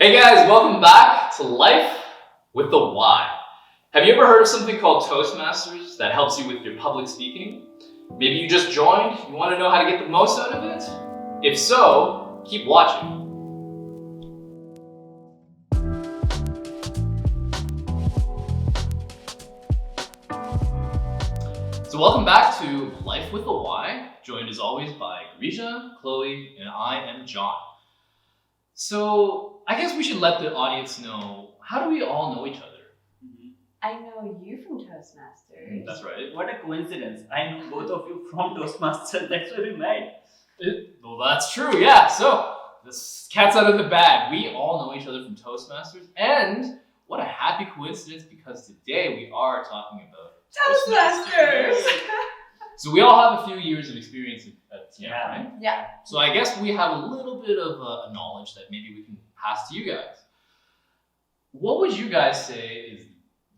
Hey guys, welcome back to Life with the Why. Have you ever heard of something called Toastmasters that helps you with your public speaking? Maybe you just joined, you want to know how to get the most out of it? If so, keep watching. So welcome back to Life with the Why, joined as always by Grisha, Chloe, and I am John. So I guess we should let the audience know, how do we all know each other? I know you from Toastmasters. That's right. What a coincidence. I know both of you from Toastmasters. That's where we met. Well, that's true, yeah. So, this cat's out of the bag. We all know each other from Toastmasters. And what a happy coincidence, because today we are talking about Toastmasters! So we all have a few years of experience at TM, right? Yeah. So I guess we have a little bit of a knowledge that maybe we can pass to you guys. What would you guys say is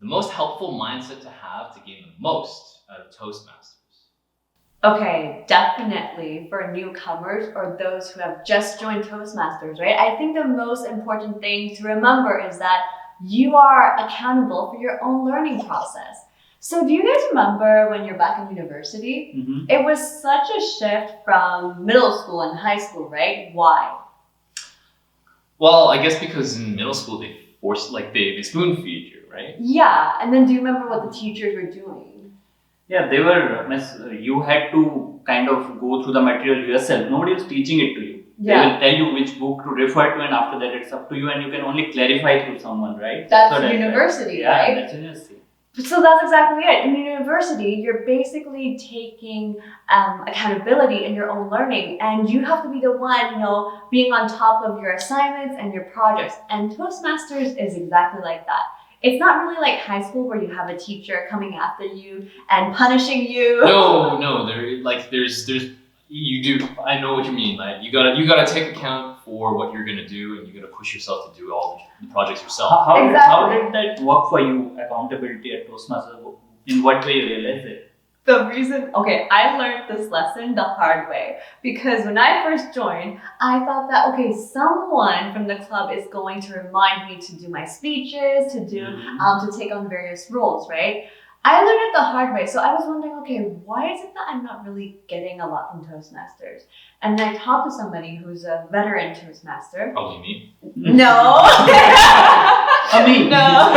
the most helpful mindset to have to gain the most out of Toastmasters? Okay, definitely for newcomers or those who have just joined Toastmasters, right? I think the most important thing to remember is that you are accountable for your own learning process. So do you guys remember when you're back in university? Mm-hmm. It was such a shift from middle school and high school, right? Why? Well, I guess because in middle school they they spoon feed you, right? Yeah, and then do you remember what the teachers were doing? Yeah, they were, you had to kind of go through the material yourself. Nobody was teaching it to you. Yeah. They will tell you which book to refer to, and after that it's up to you, and you can only clarify through someone, right? That's So university, yeah, right? That's university. So that's exactly it. In university, you're basically taking accountability in your own learning, and you have to be the one, being on top of your assignments and your projects. And Toastmasters is exactly like that. It's not really like high school where you have a teacher coming after you and punishing you. No, there's you do. I know what you mean. Like you gotta take account for what you're gonna do, and you gotta push yourself to do all the projects yourself. How Exactly. did that work for you, accountability at Toastmasters? In what way you realized it? I learned this lesson the hard way, because when I first joined, I thought that, someone from the club is going to remind me to do my speeches, to take on various roles, right? I learned it the hard way, so I was wondering, why is it that I'm not really getting a lot from Toastmasters? And then I talked to somebody who's a veteran Toastmaster. Probably me. No. Me. No.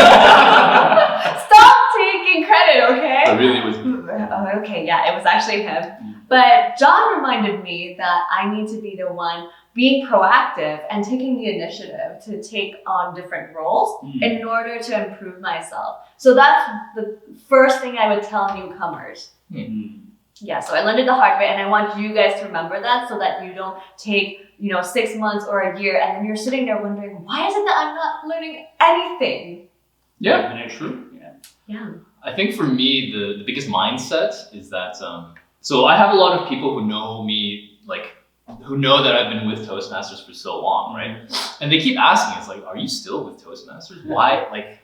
Stop taking credit, okay? It really was. It was actually him. But John reminded me that I need to be the one being proactive and taking the initiative to take on different roles in order to improve myself. So that's the first thing I would tell newcomers. Yeah, so I learned it the hard way, and I want you guys to remember that so that you don't take 6 months or a year and then you're sitting there wondering, why is it that I'm not learning anything? Yeah, Definitely true. Yeah. I think for me the biggest mindset is that so I have a lot of people who know me, who know that I've been with Toastmasters for so long, right? And they keep asking, it's like, are you still with Toastmasters? Why?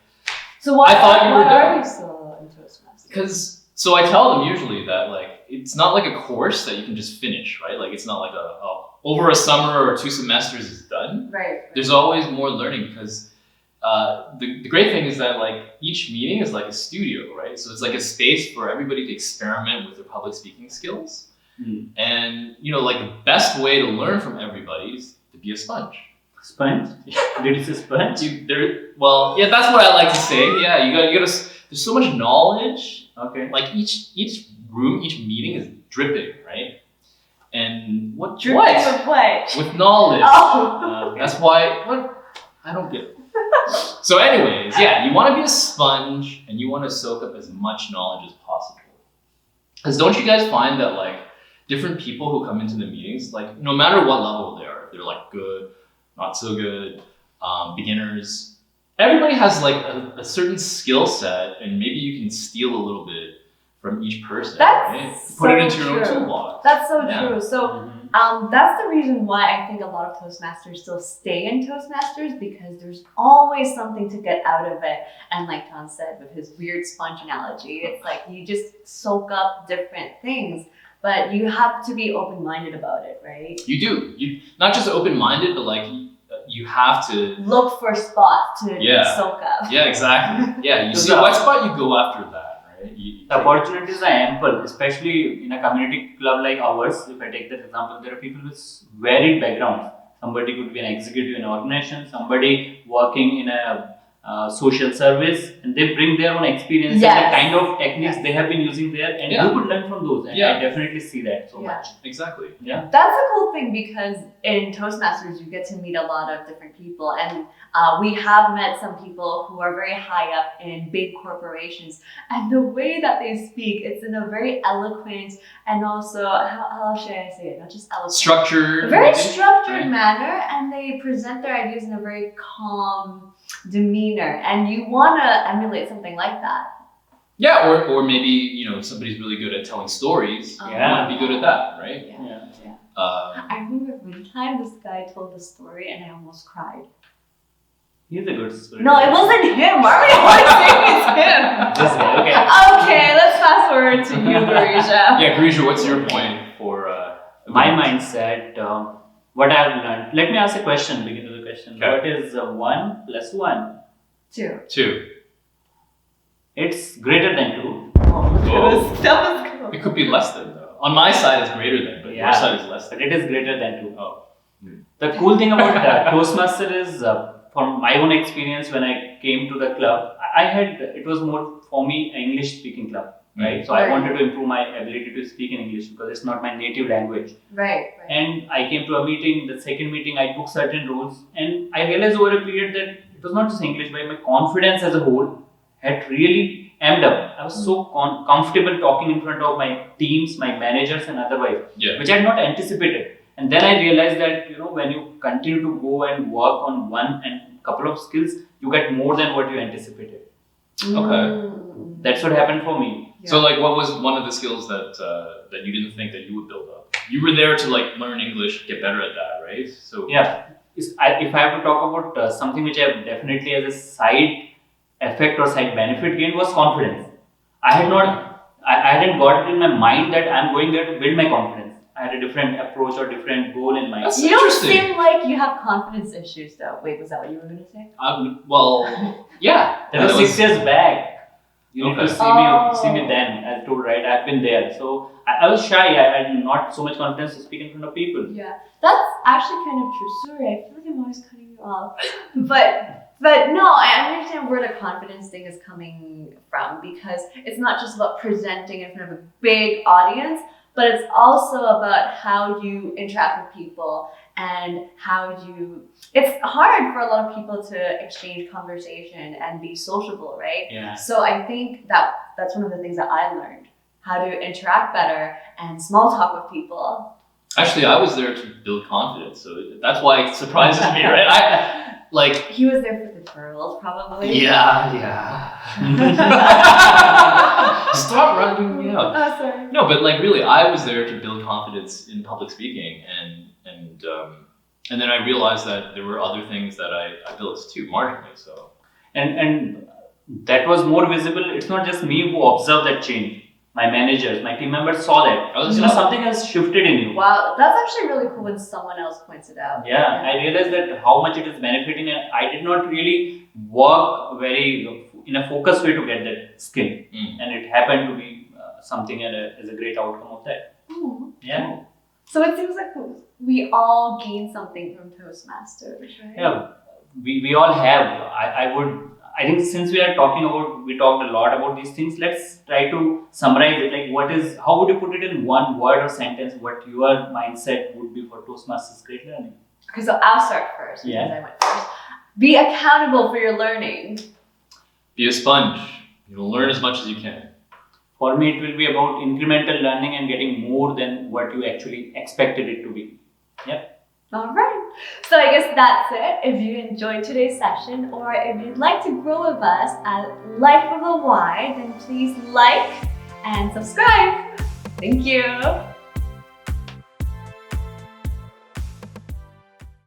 So why, I thought you were why are done. you still in Toastmasters? So I tell them usually that it's not like a course that you can just finish, right? It's not like over a summer or 2 semesters is done. Right. There's always more learning, because the great thing is that each meeting is like a studio, right? So it's like a space for everybody to experiment with their public speaking skills. And the best way to learn from everybody is to be a sponge. Sponge? Did you say sponge? Well, yeah, that's what I like to say. Yeah, you gotta. There's so much knowledge. Okay. Each room, each meeting is dripping, right? And what? Dripping with what? With knowledge. Oh. That's why. What? I don't get it. So, anyways, yeah, you want to be a sponge, and you want to soak up as much knowledge as possible. Because don't you guys find that different people who come into the meetings, no matter what level they are, they're good, not so good, beginners. Everybody has a certain skill set, and maybe you can steal a little bit from each person. That's right? so Put it into your own true. toolbox. That's so Yeah. true. So that's the reason why I think a lot of Toastmasters still stay in Toastmasters, because there's always something to get out of it. And like John said, with his weird sponge analogy, it's you just soak up different things. But you have to be open-minded about it, right? You do. You not just open-minded, but you have to. Look for spots to Yeah. soak up. Yeah, exactly. Yeah, you So see a the- wet spot, you go after that, right? The opportunities are ample, especially in a community club like ours. If I take that example, there are people with varied backgrounds. Somebody could be an executive in an organization, somebody working in a social service, and they bring their own experience Yes. and the kind of techniques they have been using there, and Yeah. you could learn from those. And Yeah. I definitely see that so Yeah. much. Exactly. Yeah. That's a cool thing because in Toastmasters, you get to meet a lot of different people. And we have met some people who are very high up in big corporations. And the way that they speak, it's in a very eloquent and also, how should I say it? Not just eloquent. Structured. A very maybe, structured right? manner, and they present their ideas in a very calm demeanor. And you want to emulate something like that. Yeah, or maybe somebody's really good at telling stories. You Yeah. want to be good at that, right? Yeah. I remember one time this guy told a story and I almost cried. He's a good spirit. No, it wasn't him. Why are we always saying it's him? This guy, okay. Okay, let's fast forward to you, Marisha. Yeah, Grisha, what's your point for My mindset, what I have learned. Let me ask a question, begin with the question. Okay. What is 1 plus 1? 2. 2? It's greater than 2. That was cool. It could be less than though. On my side, it's greater than, but Yeah. your side is less But than. it is greater than 2. Oh. The cool thing about Toastmaster is, from my own experience when I came to the club, it was more for me an English speaking club, right? So I Right. wanted to improve my ability to speak in English because it's not my native language. Right. And I came to a meeting, the second meeting, I took certain rules, and I realized over a period that it was not just English, but my confidence as a whole had really amped up. I was so comfortable talking in front of my teams, my managers, and otherwise, Yeah. which I had not anticipated. And then I realized that when you continue to go and work on one and couple of skills, you get more than what you anticipated. Okay. That's what happened for me. So like, what was one of the skills that you didn't think that you would build up? You were there to like learn English, get better at that, right? So Yeah. If I have to talk about something which I have definitely as a side effect or side benefit gained was confidence. I hadn't got it in my mind that I'm going there to build my confidence. I had a different approach or different goal in mind. That's You don't interesting. seem like you have confidence issues, though. Wait, was that what you were going to say? Well, yeah. That was 6 years back. You need Okay. to see me then. As told, right? I've been there, so I was shy. I had not so much confidence to speak in front of people. Yeah, that's actually kind of true. Sorry, I feel like I'm always cutting you off. But no, I understand where the confidence thing is coming from because it's not just about presenting in front of a big audience, but it's also about how you interact with people and it's hard for a lot of people to exchange conversation and be sociable, right? Yeah. So I think that's one of the things that I learned, how to interact better and small talk with people. Actually, I was there to build confidence, so that's why it surprises me, right? He was there for the girls, probably. Yeah. Stop running me out. Oh, sorry. No, but like really, I was there to build confidence in public speaking, and then I realized that there were other things that I built too, marginally. So And that was more visible. It's not just me who observed that change. My managers, my team members saw that. Oh, Something has shifted in you. Wow, that's actually really cool when someone else points it out. Yeah, I realized that how much it is benefiting, and I did not really work very in a focused way to get that skill, and it happened to be something as a great outcome of that. Ooh. Yeah, So it seems like we all gain something from Toastmasters, right? yeah, we all have. I think since we talked a lot about these things. Let's try to summarize it. Like, how would you put it in one word or sentence? What your mindset would be for Toastmasters Great Learning? Okay, so I'll start first because Yeah. I went first. Be accountable for your learning. be a sponge. You'll learn as much as you can. For me, it will be about incremental learning and getting more than what you actually expected it to be. Yep. All right. So I guess that's it. If you enjoyed today's session or if you'd like to grow with us at Life with a Y, then please like and subscribe. Thank you.